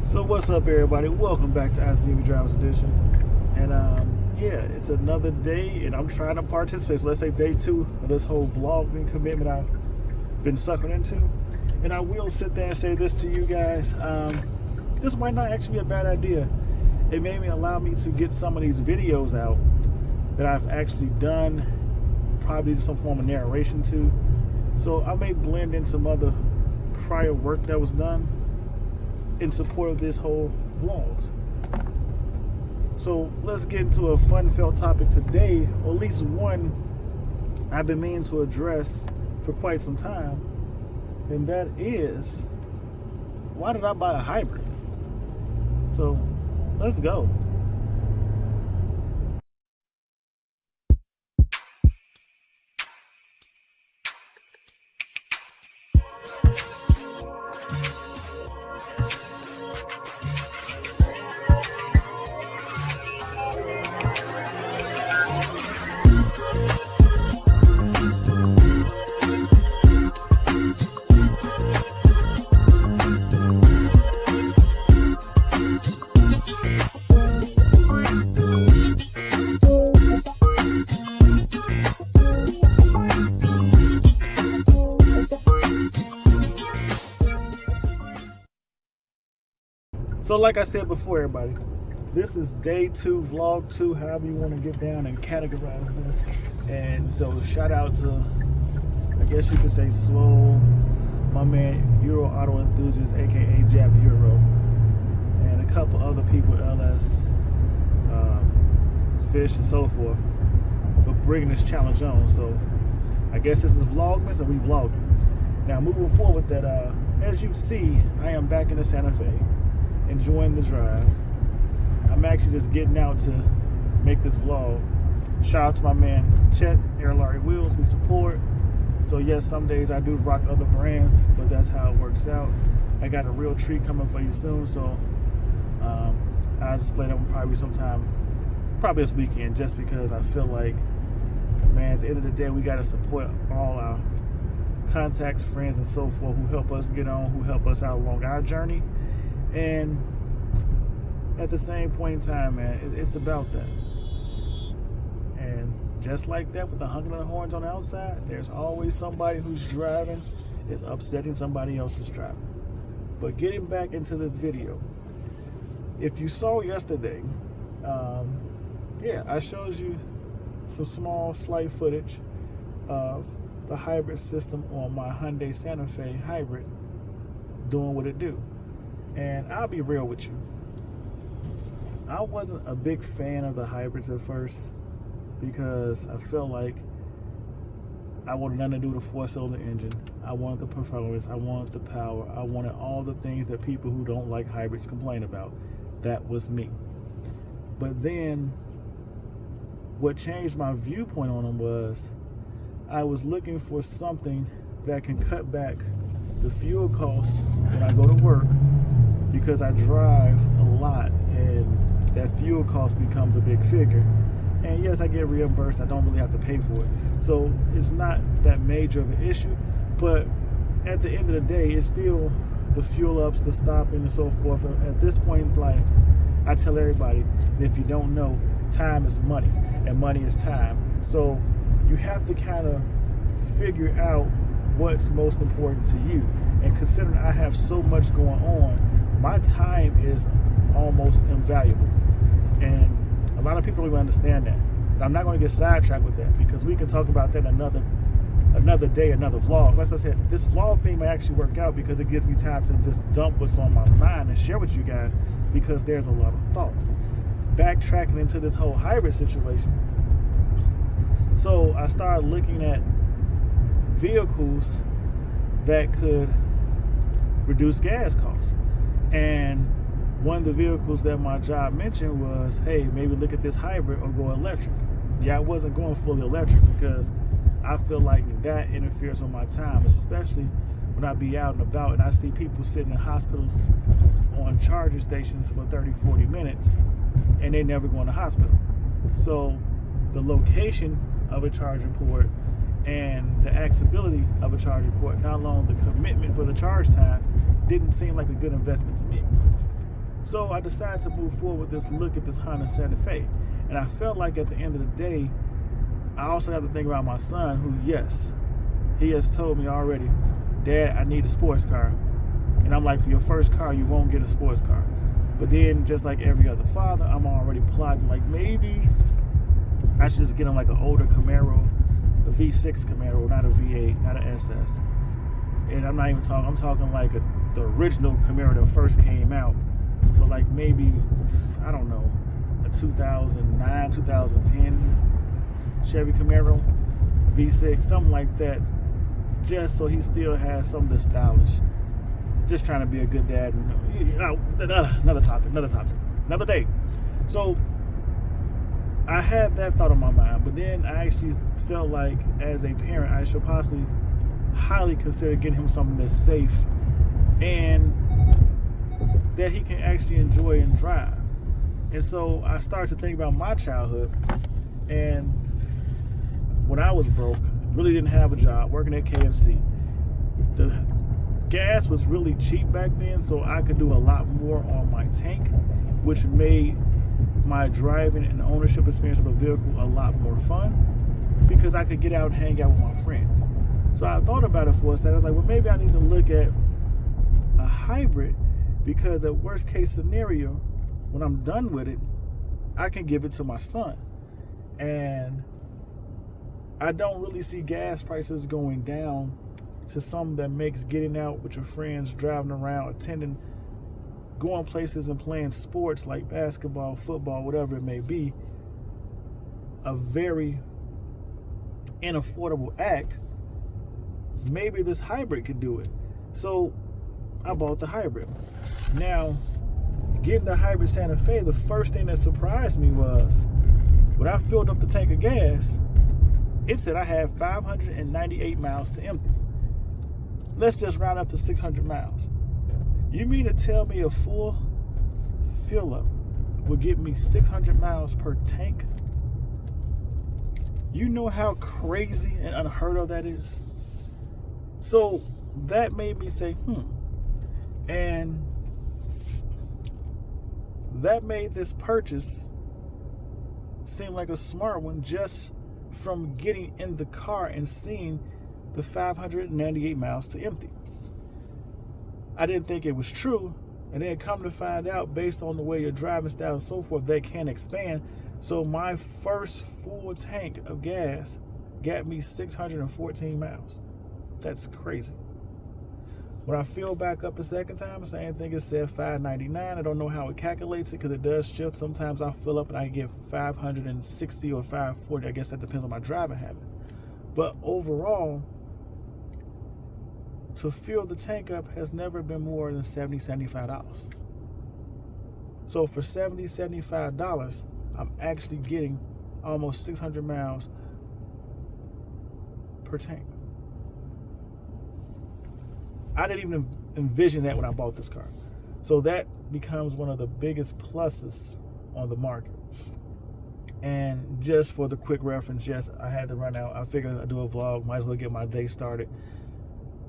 So what's up, everybody? Welcome back to ICNV Drivers Edition. And yeah, it's another day, and I'm trying to participate. So let's say day 2 of this whole vlogging commitment I've been suckered into. And I will sit there and say this to you guys. This might not actually be a bad idea. It may allow me to get some of these videos out that I've actually done, probably some form of narration to. So I may blend in some other prior work that was done in support of this whole vlogs. So let's get into a fun-filled topic today, or at least one I've been meaning to address for quite some time, and that is, why did I buy a hybrid? So let's go. So like I said before, everybody, this is day 2, vlog 2, however you want to get down and categorize this. And so shout out to, I guess you could say, Swole, my man Euro Auto Enthusiast, aka Jab Euro, and a couple other people, LS, Fish, and so forth, for bringing this challenge on. So I guess this is Vlogmas, and we vlogging. Now moving forward, that as you see, I am back in the Santa Fe, enjoying the drive. I'm actually just getting out to make this vlog. Shout out to my man Chet, Air Larry Wheels, we support. So yes, some days I do rock other brands, but that's how it works out. I got a real treat coming for you soon, so I'll display them probably sometime, probably this weekend, just because I feel like, man, at the end of the day, we got to support all our contacts, friends, and so forth who help us get on, who help us out along our journey. And at the same point in time, man, it's about that. And just like that, with the honking of the horns on the outside, there's always somebody who's driving is upsetting somebody else's driving. But getting back into this video, if you saw yesterday, yeah, I showed you some small, slight footage of the hybrid system on my Hyundai Santa Fe hybrid doing what it do. And I'll be real with you, I wasn't a big fan of the hybrids at first, because I felt like I wanted nothing to do with a 4-cylinder engine. I wanted the performance, I wanted the power, I wanted all the things that people who don't like hybrids complain about. That was me. But then what changed my viewpoint on them was I was looking for something that can cut back the fuel costs when I go to work, because I drive a lot and that fuel cost becomes a big figure. And yes, I get reimbursed, I don't really have to pay for it. So it's not that major of an issue, but at the end of the day, it's still the fuel ups, the stopping, and so forth. At this point in life, I tell everybody, if you don't know, time is money, and money is time. So you have to kind of figure out what's most important to you. And considering I have so much going on, my time is almost invaluable. And a lot of people don't even understand that. And I'm not going to get sidetracked with that, because we can talk about that another day, another vlog. As I said, this vlog thing may actually work out because it gives me time to just dump what's on my mind and share with you guys, because there's a lot of thoughts. Backtracking into this whole hybrid situation. So I started looking at vehicles that could reduce gas costs. And one of the vehicles that my job mentioned was, hey, maybe look at this hybrid or go electric. Yeah, I wasn't going fully electric because I feel like that interferes with my time, especially when I be out and about and I see people sitting in hospitals on charging stations for 30, 40 minutes and they never go in the hospital. So the location of a charging port and the accessibility of a charging port, not alone the commitment for the charge time, didn't seem like a good investment to me. So I decided to move forward with this look at this Honda Santa Fe. And I felt like at the end of the day, I also have to think about my son who, yes, he has told me already, Dad, I need a sports car. And I'm like, for your first car, you won't get a sports car. But then, just like every other father, I'm already plotting, like, maybe I should just get him like an older Camaro, a V6 Camaro, not a V8, not an SS. And I'm not even talking, I'm talking like the original Camaro that first came out. So like maybe, I don't know, a 2009, 2010 Chevy Camaro, V6, something like that, just so he still has some of the stylish. Just trying to be a good dad. Another topic, another day. So I had that thought on my mind, but then I actually felt like as a parent, I should possibly highly consider getting him something that's safe and that he can actually enjoy and drive. And so I started to think about my childhood, and when I was broke, really didn't have a job, working at KFC, the gas was really cheap back then, so I could do a lot more on my tank, which made my driving and ownership experience of a vehicle a lot more fun because I could get out and hang out with my friends. So I thought about it for a second. I was like, well, maybe I need to look at a hybrid because at worst case scenario, when I'm done with it, I can give it to my son. And I don't really see gas prices going down to something that makes getting out with your friends, driving around, attending, going places and playing sports like basketball, football, whatever it may be, a very inaffordable act. Maybe this hybrid could do it. So I bought the hybrid. Now, getting the hybrid Santa Fe, the first thing that surprised me was when I filled up the tank of gas, it said I had 598 miles to empty. Let's just round up to 600 miles. You mean to tell me a full fill up will give me 600 miles per tank? You know how crazy and unheard of that is? So that made me say, and that made this purchase seem like a smart one just from getting in the car and seeing the 598 miles to empty. I didn't think it was true, and then come to find out, based on the way your driving style and so forth, they can expand. So my first full tank of gas got me 614 miles. That's crazy. When I fill back up the second time, the same thing, it said 599. I don't know how it calculates it because it does shift. Sometimes I fill up and I get 560 or 540. I guess that depends on my driving habits. But overall, to fill the tank up has never been more than $70, $75. So for $70, $75, I'm actually getting almost 600 miles per tank. I didn't even envision that when I bought this car. So that becomes one of the biggest pluses on the market. And just for the quick reference, yes, I had to run out. I figured I'd do a vlog, might as well get my day started.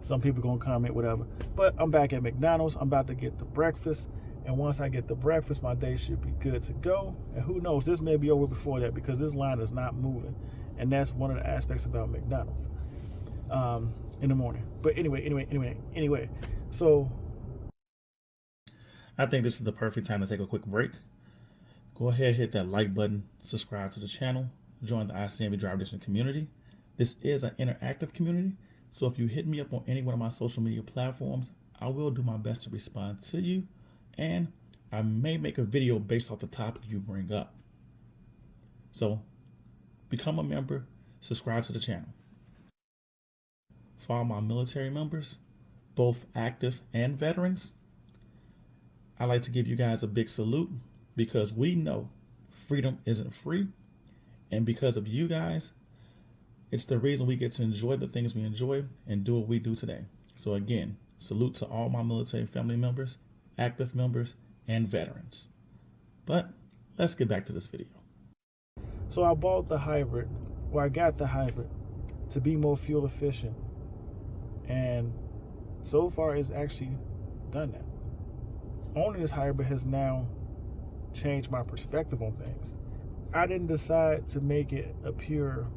Some people gonna comment, whatever. But I'm back at McDonald's. I'm about to get the breakfast. And once I get the breakfast, my day should be good to go. And who knows, this may be over before that because this line is not moving. And that's one of the aspects about McDonald's in the morning. But anyway. So I think this is the perfect time to take a quick break. Go ahead, hit that like button, subscribe to the channel, join the ICNV Drive Edition community. This is an interactive community. So if you hit me up on any one of my social media platforms, I will do my best to respond to you. And I may make a video based off the topic you bring up. So become a member, subscribe to the channel. For all my military members, both active and veterans, I'd like to give you guys a big salute because we know freedom isn't free. And because of you guys, it's the reason we get to enjoy the things we enjoy and do what we do today. So again, salute to all my military family members, active members, and veterans. But let's get back to this video. So I bought the hybrid, or I got the hybrid to be more fuel efficient. And so far it's actually done that. owning this hybrid has now changed my perspective on things. I didn't decide to make it a pure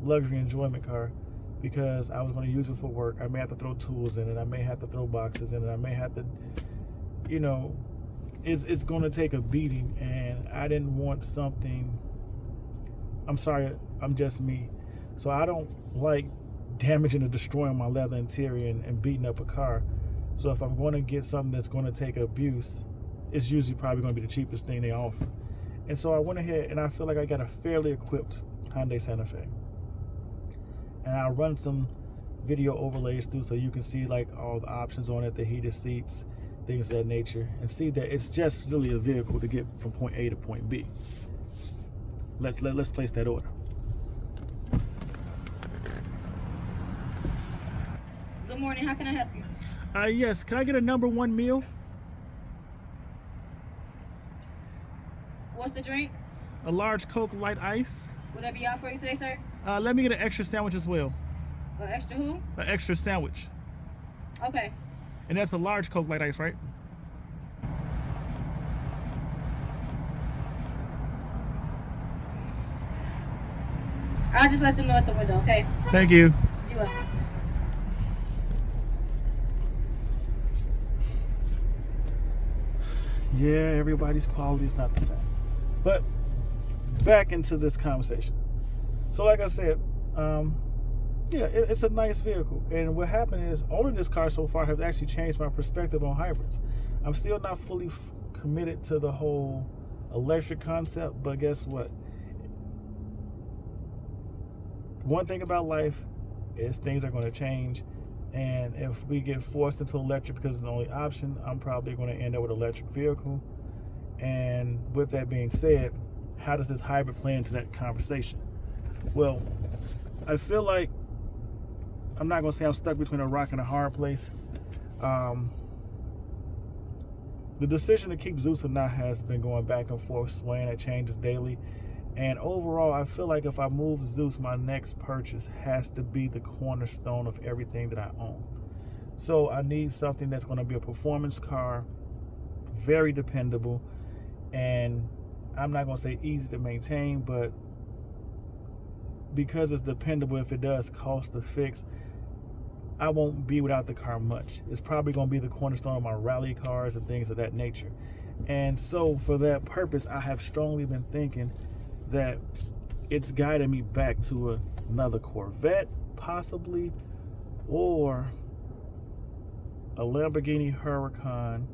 luxury enjoyment car because I was going to use it for work. I may have to throw tools in it. I may have to throw boxes in it. I may have to, you know, it's going to take a beating, and I didn't want something. I'm sorry, I'm just me. So I don't like damaging or destroying my leather interior and beating up a car. So if I'm going to get something that's going to take abuse, it's usually probably going to be the cheapest thing they offer. And so I went ahead and I feel like I got a fairly equipped Hyundai Santa Fe. And I'll run some video overlays through so you can see like all the options on it, the heated seats, things of that nature, and see that it's just really a vehicle to get from point A to point B. Let's place that order. Good morning, how can I help you? Yes, can I get a number 1 meal? What's the drink? A large Coke Light Ice. Would that be out for you today, sir? Let me get an extra sandwich as well. Extra who? An extra sandwich. Okay. And that's a large Coke Light Ice, right? I'll just let them know at the window, okay? Thank you. You're welcome. Yeah, everybody's quality is not the same. But back into this conversation. So like I said, yeah, it's a nice vehicle. And what happened is owning this car so far has actually changed my perspective on hybrids. I'm still not fully committed to the whole electric concept, but guess what? One thing about life is things are going to change. And if we get forced into electric because it's the only option, I'm probably going to end up with an electric vehicle. And with that being said, how does this hybrid play into that conversation? Well, I feel like I'm not going to say I'm stuck between a rock and a hard place. The decision to keep Zeus or not has been going back and forth, swaying. It changes daily. And overall, I feel like if I move Zeus, my next purchase has to be the cornerstone of everything that I own. So I need something that's going to be a performance car, very dependable, and I'm not going to say easy to maintain, but because it's dependable, if it does cost to fix, I won't be without the car much. It's probably going to be the cornerstone of my rally cars and things of that nature. And so for that purpose, I have strongly been thinking that it's guiding me back to another Corvette, possibly, or a Lamborghini Huracan,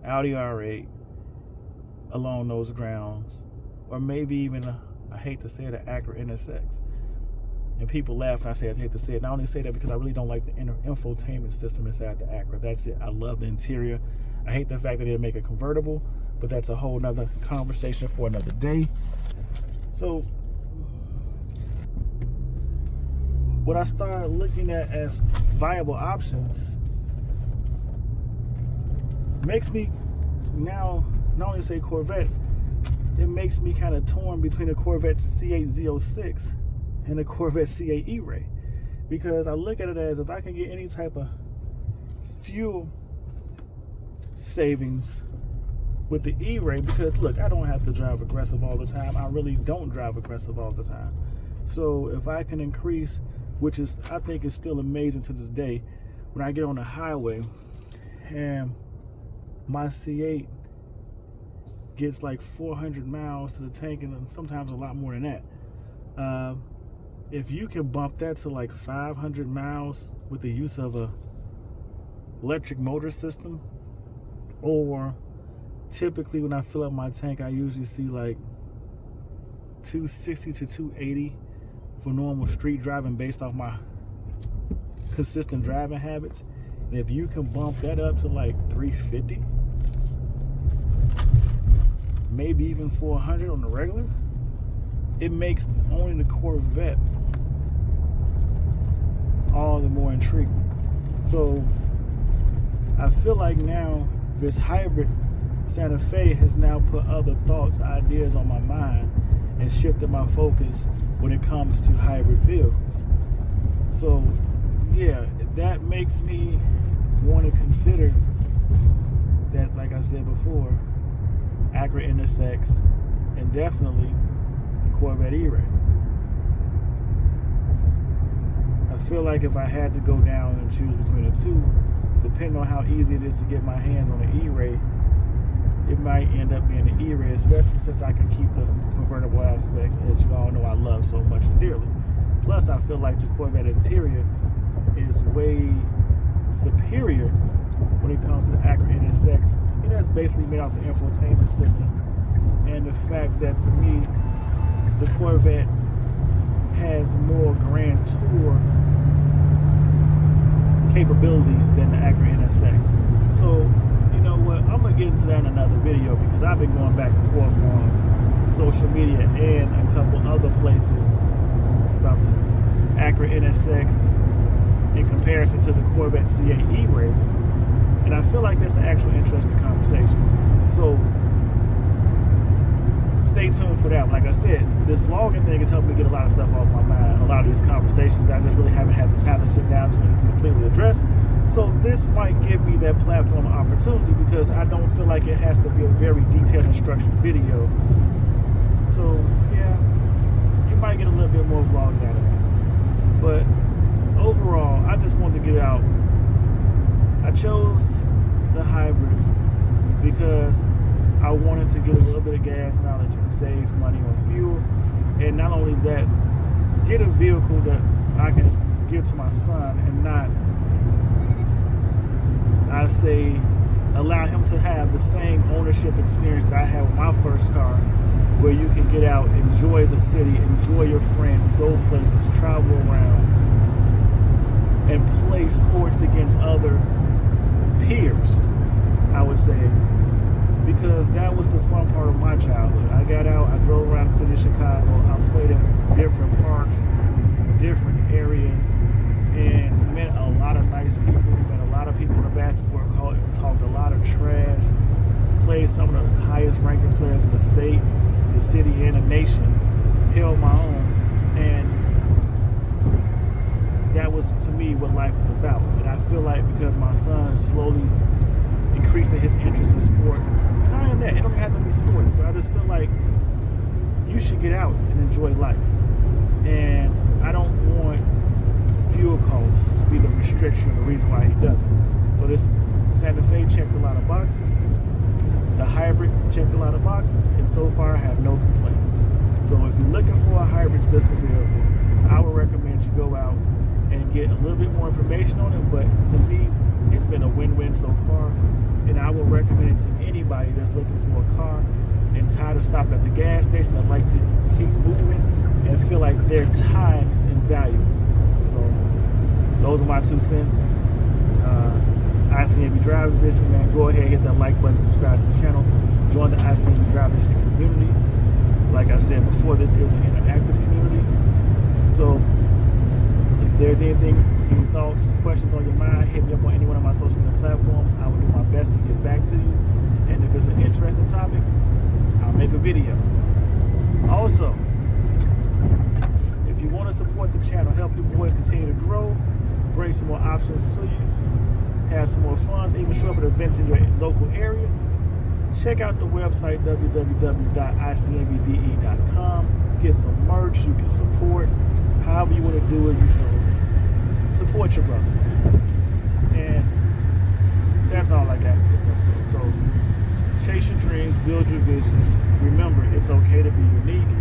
Audi R8, along those grounds, or maybe even I hate to say it, an Acura NSX. And people laugh when I say I hate to say it. And I only say that because I really don't like the infotainment system inside the Acura. That's it. I love the interior. I hate the fact that they make a convertible, but that's a whole nother conversation for another day. So what I started looking at as viable options makes me now not only say Corvette, it makes me kind of torn between a Corvette C8 Z06 and a Corvette C8 E-Ray, because I look at it as if I can get any type of fuel savings with the E-Ray, because look, I don't have to drive aggressive all the time. I really don't drive aggressive all the time. So if I can increase, which is I think is still amazing to this day, when I get on the highway and my C8 gets like 400 miles to the tank, and sometimes a lot more than that. If you can bump that to like 500 miles with the use of a electric motor system, or typically when I fill up my tank, I usually see like 260 to 280 for normal street driving based off my consistent driving habits. And if you can bump that up to like 350, maybe even 400 on the regular, it makes owning the Corvette all the more intriguing. So I feel like now this hybrid Santa Fe has now put other thoughts, ideas on my mind and shifted my focus when it comes to hybrid vehicles. So yeah, that makes me want to consider that I said before, Acura NSX, and definitely the Corvette E-Ray. I feel like if I had to go down and choose between the two, depending on how easy it is to get my hands on the E-Ray, it might end up being the E-Ray, especially since I can keep the convertible aspect, as you all know I love so much and dearly. Plus, I feel like the Corvette interior is way superior when it comes to the Acura NSX. And that's basically made off the infotainment system. And the fact that, to me, the Corvette has more Grand Tour capabilities than the Acura NSX. So, you know what? I'm going to get into that in another video because I've been going back and forth on social media and a couple other places about the Acura NSX in comparison to the Corvette C8 E-Ray. And I feel like that's an actual interesting conversation. So stay tuned for that. Like I said, this vlogging thing has helped me get a lot of stuff off my mind. A lot of these conversations that I just really haven't had the time to sit down to completely address. So this might give me that platform opportunity because I don't feel like it has to be a very detailed and structured video. So yeah, you might get a little bit more vlogging out of me. But overall, I just wanted to get out. I chose the hybrid because I wanted to get a little bit of gas mileage and save money on fuel. And not only that, get a vehicle that I can give to my son and not, I say, allow him to have the same ownership experience that I had with my first car, where you can get out, enjoy the city, enjoy your friends, go places, travel around, and play sports against other peers, I would say, because that was the fun part of my childhood. I got out, I drove around the city of Chicago, I played at different parks, different areas, and met a lot of nice people, met a lot of people in the basketball court, talked a lot of trash, played some of the highest ranking players in the state, the city, and the nation, held my own, and that was, to me, what life is about. And I feel like because my son is slowly increasing his interest in sports, and I am that, it don't have to be sports, but I just feel like you should get out and enjoy life. And I don't want fuel costs to be the restriction, the reason why he doesn't. So this Santa Fe checked a lot of boxes. The hybrid checked a lot of boxes, and so far I have no complaints. So if you're looking for a hybrid system vehicle, I would recommend you go out and get a little bit more information on it, but to me, it's been a win-win so far, and I would recommend it to anybody that's looking for a car and tired of stopping at the gas station that likes to keep moving and feel like their time is invaluable. So those are my 2 cents. ICNV Drivers Edition, man. Go ahead, hit that like button, subscribe to the channel, join the ICNV Drivers Edition community. Like I said before, this is an interactive community. So if there's anything, any thoughts, questions on your mind, hit me up on any one of my social media platforms. I will do my best to get back to you. And if it's an interesting topic, I'll make a video. Also, if you want to support the channel, help your boys continue to grow, bring some more options to you, have some more funds, even show up at events in your local area, check out the website www.ICNVDE.com. Get some merch. You can support however you want to do it. You can support your brother. And that's all I got for this episode. So chase your dreams, build your visions. Remember, it's okay to be unique.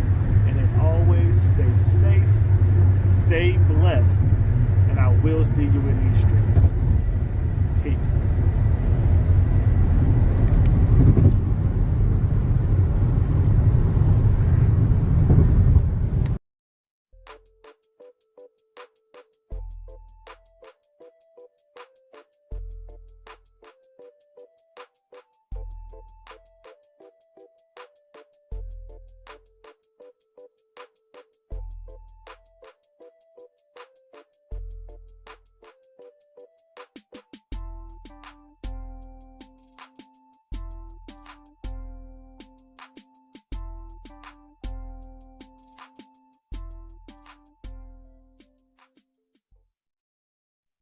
And as always, stay safe, stay blessed, and I will see you in these streets. Peace.